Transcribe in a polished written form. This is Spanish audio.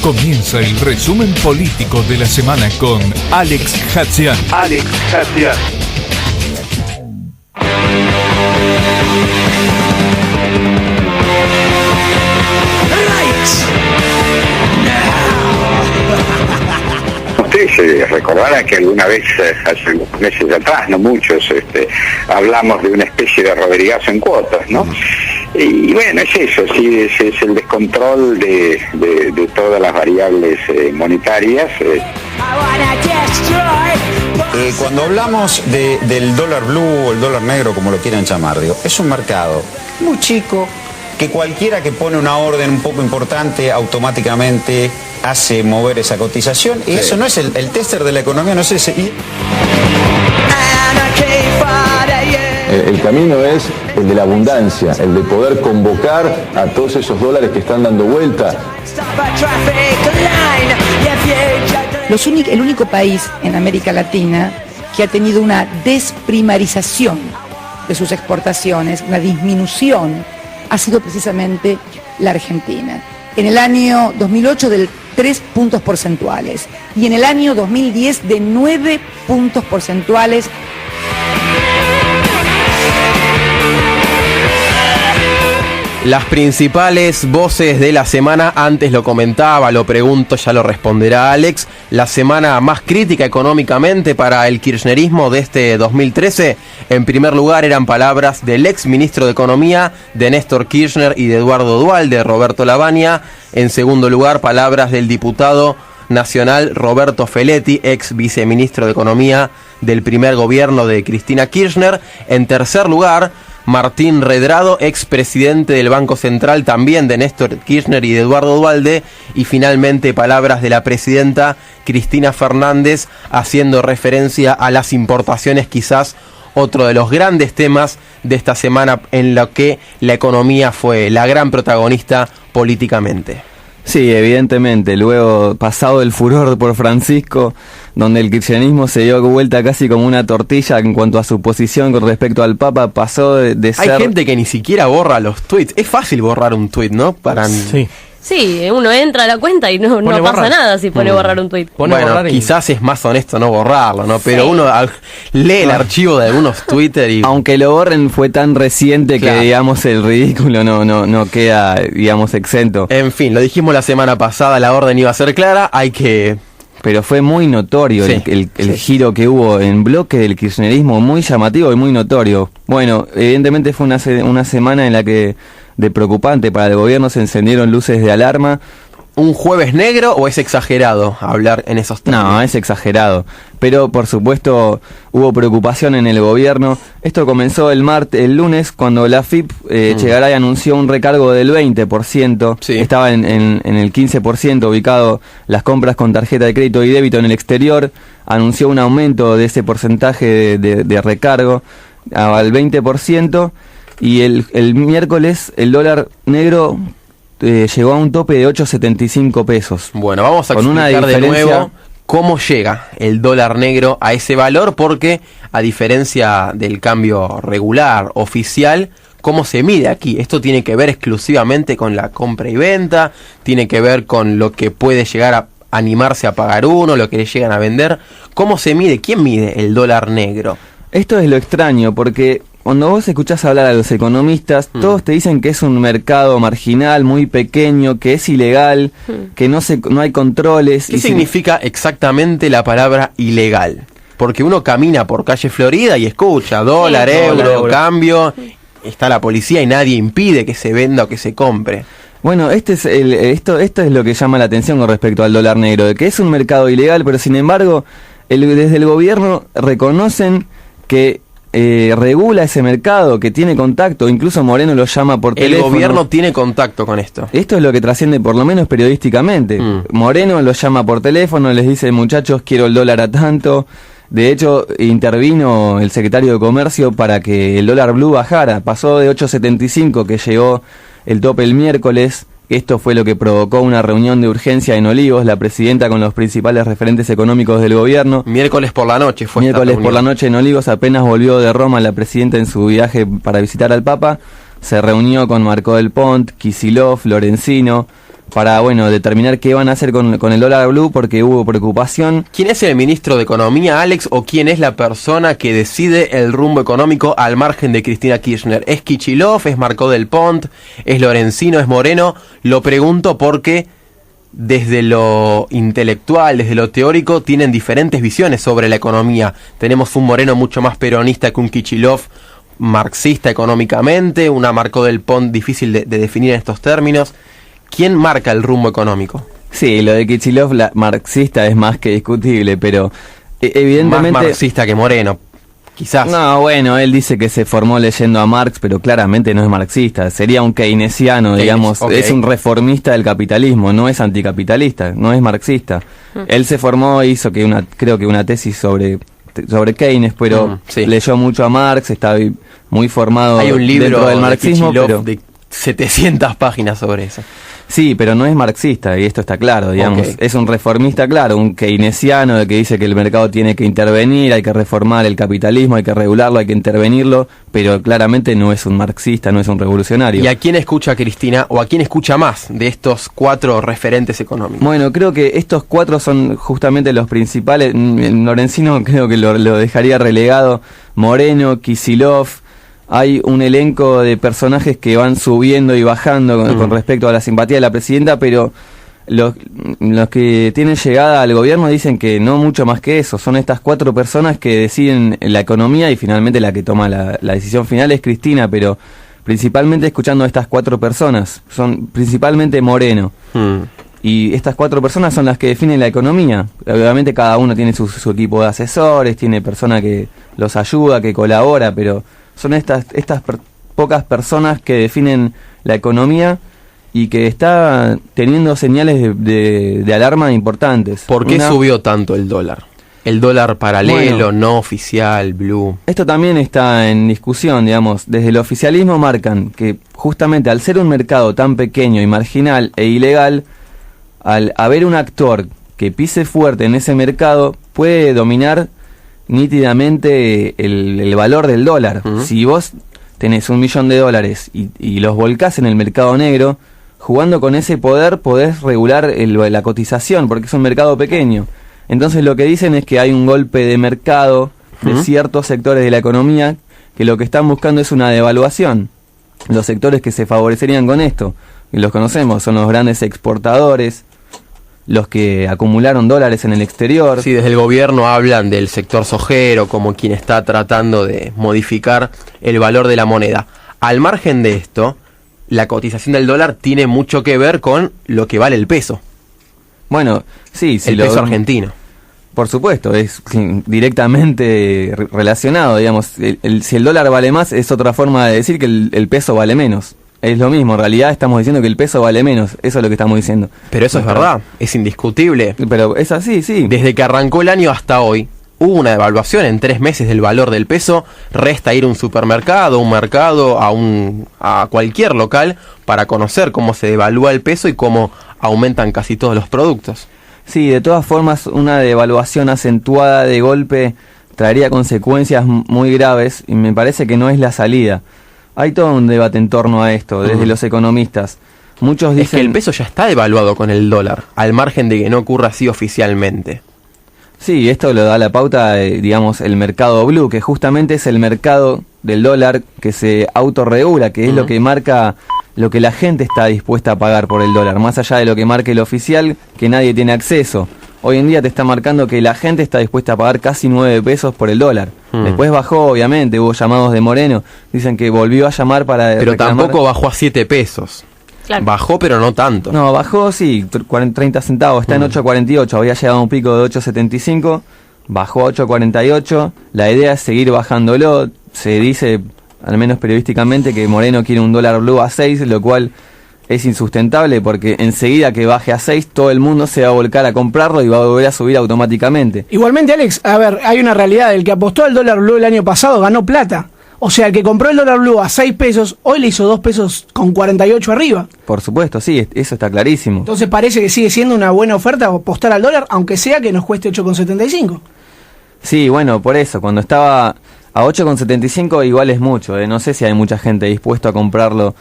Comienza el resumen político de la semana con Alex Hatzian. Ustedes recordarán que alguna vez, hace unos meses atrás, no muchos, hablamos de una especie de rodrigazo en cuotas, ¿no? Y bueno, es eso, sí, es el descontrol de todas las variables monetarias. Cuando hablamos del dólar blue o el dólar negro, como lo quieran llamar, digo, es un mercado muy chico, que cualquiera que pone una orden un poco importante automáticamente hace mover esa cotización, y eso no es el tester de la economía, no es ese. El camino es el de la abundancia, el de poder convocar a todos esos dólares que están dando vuelta. El único país en América Latina que ha tenido una desprimarización de sus exportaciones, una disminución, ha sido precisamente la Argentina. En el año 2008 del 3 puntos porcentuales y en el año 2010 de 9 puntos porcentuales. Las principales voces de la semana, antes lo comentaba, lo pregunto, ya lo responderá Alex. La semana más crítica económicamente para el kirchnerismo de este 2013, en primer lugar eran palabras del ex ministro de Economía, de Néstor Kirchner y de Eduardo Duhalde, Roberto Lavagna. En segundo lugar, palabras del diputado nacional Roberto Feletti, ex viceministro de Economía del primer gobierno de Cristina Kirchner. En tercer lugar, Martín Redrado, expresidente del Banco Central, también de Néstor Kirchner y de Eduardo Duhalde. Y finalmente palabras de la presidenta Cristina Fernández, haciendo referencia a las importaciones, quizás otro de los grandes temas de esta semana en lo que la economía fue la gran protagonista políticamente. Sí, evidentemente, luego pasado el furor por Francisco, donde el kirchnerismo se dio vuelta casi como una tortilla en cuanto a su posición con respecto al Papa, pasó de ser... Hay gente que ni siquiera borra los tweets. Es fácil borrar un tweet, ¿no? Sí, uno entra a la cuenta y no pasa nada si pone borrar un tuit. Bueno, quizás es más honesto no borrarlo, ¿no? Pero uno lee el archivo de algunos Twitter y... Aunque lo borren, fue tan reciente que, digamos, el ridículo no queda, digamos, exento. En fin, lo dijimos la semana pasada, la orden iba a ser clara, Pero fue muy notorio el giro que hubo en bloque del kirchnerismo, muy llamativo y muy notorio. Bueno, evidentemente fue una semana en la que, de preocupante para el gobierno, se encendieron luces de alarma. ¿Un jueves negro o es exagerado hablar en esos términos? No, es exagerado. Pero, por supuesto, hubo preocupación en el gobierno. Esto comenzó el lunes, cuando la AFIP Chegaray anunció un recargo del 20%. Sí. Estaba en el 15% ubicado las compras con tarjeta de crédito y débito en el exterior. Anunció un aumento de ese porcentaje de recargo al 20%. Y el miércoles el dólar negro llegó a un tope de 8.75 pesos. Bueno, vamos a explicar de nuevo cómo llega el dólar negro a ese valor, porque a diferencia del cambio regular, oficial, ¿cómo se mide aquí? Esto tiene que ver exclusivamente con la compra y venta, tiene que ver con lo que puede llegar a animarse a pagar uno, lo que le llegan a vender. ¿Cómo se mide? ¿Quién mide el dólar negro? Esto es lo extraño, porque cuando vos escuchás hablar a los economistas, todos te dicen que es un mercado marginal, muy pequeño, que es ilegal, que no hay controles. ¿Qué significa exactamente la palabra ilegal? Porque uno camina por calle Florida y escucha dólar, euro, cambio, está la policía y nadie impide que se venda o que se compre. Bueno, esto es lo que llama la atención con respecto al dólar negro, de que es un mercado ilegal, pero sin embargo, desde el gobierno reconocen que regula ese mercado, que tiene contacto, incluso Moreno lo llama por teléfono. El gobierno tiene contacto con esto. Esto es lo que trasciende, por lo menos periodísticamente. Moreno lo llama por teléfono, les dice: muchachos, quiero el dólar a tanto. De hecho, intervino el secretario de Comercio para que el dólar blue bajara. Pasó de 8.75, que llegó el tope el miércoles. Esto fue lo que provocó una reunión de urgencia en Olivos, la presidenta con los principales referentes económicos del gobierno. Miércoles por la noche fue esta Miércoles reunión. por la noche en Olivos, apenas volvió de Roma la presidenta en su viaje para visitar al Papa. Se reunió con Marco del Pont, Kicillof, Lorenzino, para determinar qué van a hacer con el dólar blue, porque hubo preocupación. ¿Quién es el ministro de Economía, Alex, o quién es la persona que decide el rumbo económico al margen de Cristina Kirchner? ¿Es Kicillof? ¿Es Marcó del Pont? ¿Es Lorenzino? ¿Es Moreno? Lo pregunto porque desde lo intelectual, desde lo teórico, tienen diferentes visiones sobre la economía. Tenemos un Moreno mucho más peronista que un Kicillof marxista económicamente, una Marcó del Pont difícil de definir en estos términos. ¿Quién marca el rumbo económico? Sí, lo de Kicillof, marxista, es más que discutible, pero evidentemente... Más marxista que Moreno, quizás. No, él dice que se formó leyendo a Marx, pero claramente no es marxista. Sería un keynesiano, digamos. Okay. Es un reformista del capitalismo, no es anticapitalista, no es marxista. Él se formó, hizo creo que una tesis sobre Keynes, pero leyó mucho a Marx, está muy formado. Hay un libro dentro del marxismo, pero de 700 páginas sobre eso. Sí, pero no es marxista, y esto está claro, digamos. Okay. Es un reformista, claro, un keynesiano de que dice que el mercado tiene que intervenir, hay que reformar el capitalismo, hay que regularlo, hay que intervenirlo, pero claramente no es un marxista, no es un revolucionario. ¿Y a quién escucha Cristina, o a quién escucha más de estos 4 referentes económicos? Bueno, creo que estos 4 son justamente los principales. Lorenzino creo que lo dejaría relegado. Moreno, Kicillof. Hay un elenco de personajes que van subiendo y bajando con respecto a la simpatía de la presidenta, pero los que tienen llegada al gobierno dicen que no mucho más que eso. Son estas 4 personas que deciden la economía, y finalmente la que toma la decisión final es Cristina, pero principalmente escuchando a estas 4 personas. Son principalmente Moreno. Y estas 4 personas son las que definen la economía. Obviamente cada uno tiene su equipo de asesores, tiene persona que los ayuda, que colabora, pero... son estas pocas personas que definen la economía y que está teniendo señales de alarma importantes. ¿Por qué subió tanto el dólar? El dólar paralelo, no oficial, blue. Esto también está en discusión, digamos. Desde el oficialismo marcan que justamente al ser un mercado tan pequeño y marginal e ilegal, al haber un actor que pise fuerte en ese mercado, puede dominar nítidamente el valor del dólar. Si vos tenés $1.000.000 y los volcás en el mercado negro, jugando con ese poder podés regular la cotización, porque es un mercado pequeño. Entonces lo que dicen es que hay un golpe de mercado de ciertos sectores de la economía que lo que están buscando es una devaluación. Los sectores que se favorecerían con esto, y los conocemos, son los grandes exportadores, los que acumularon dólares en el exterior. Sí, desde el gobierno hablan del sector sojero como quien está tratando de modificar el valor de la moneda. Al margen de esto, la cotización del dólar tiene mucho que ver con lo que vale el peso. Bueno, sí, el peso argentino. Por supuesto, es directamente relacionado, digamos. Si el dólar vale más, es otra forma de decir que el peso vale menos. Es lo mismo, en realidad estamos diciendo que el peso vale menos, eso es lo que estamos diciendo. Pero eso es verdad, es indiscutible. Pero es así, sí. Desde que arrancó el año hasta hoy, hubo una devaluación en 3 meses del valor del peso. Resta ir a un supermercado, un mercado, a cualquier local para conocer cómo se devalúa el peso y cómo aumentan casi todos los productos. Sí, de todas formas, una devaluación acentuada de golpe traería consecuencias muy graves y me parece que no es la salida. Hay todo un debate en torno a esto, desde los economistas. Muchos dicen... Es que el peso ya está devaluado con el dólar, al margen de que no ocurra así oficialmente. Sí, esto lo da la pauta, digamos, el mercado blue, que justamente es el mercado del dólar que se autorregula, que es lo que marca lo que la gente está dispuesta a pagar por el dólar, más allá de lo que marque el oficial, que nadie tiene acceso. Hoy en día te está marcando que la gente está dispuesta a pagar casi 9 pesos por el dólar. Después bajó, obviamente, hubo llamados de Moreno, dicen que volvió a llamar para pero reclamar. Tampoco bajó a 7 pesos. Claro. Bajó, pero no tanto. No, bajó, sí, 30 centavos, está en 8.48, había llegado a un pico de 8.75, bajó a 8.48, la idea es seguir bajándolo, se dice, al menos periodísticamente, que Moreno quiere un dólar blue a 6, lo cual es insustentable porque enseguida que baje a 6 todo el mundo se va a volcar a comprarlo y va a volver a subir automáticamente. Igualmente, Alex, a ver, hay una realidad, el que apostó al dólar blue el año pasado ganó plata. O sea, el que compró el dólar blue a 6 pesos, hoy le hizo 2 pesos con 48 arriba. Por supuesto, sí, eso está clarísimo. Entonces parece que sigue siendo una buena oferta apostar al dólar, aunque sea que nos cueste 8,75. Sí, bueno, por eso, cuando estaba a 8,75 igual es mucho, no sé si hay mucha gente dispuesta a comprarlo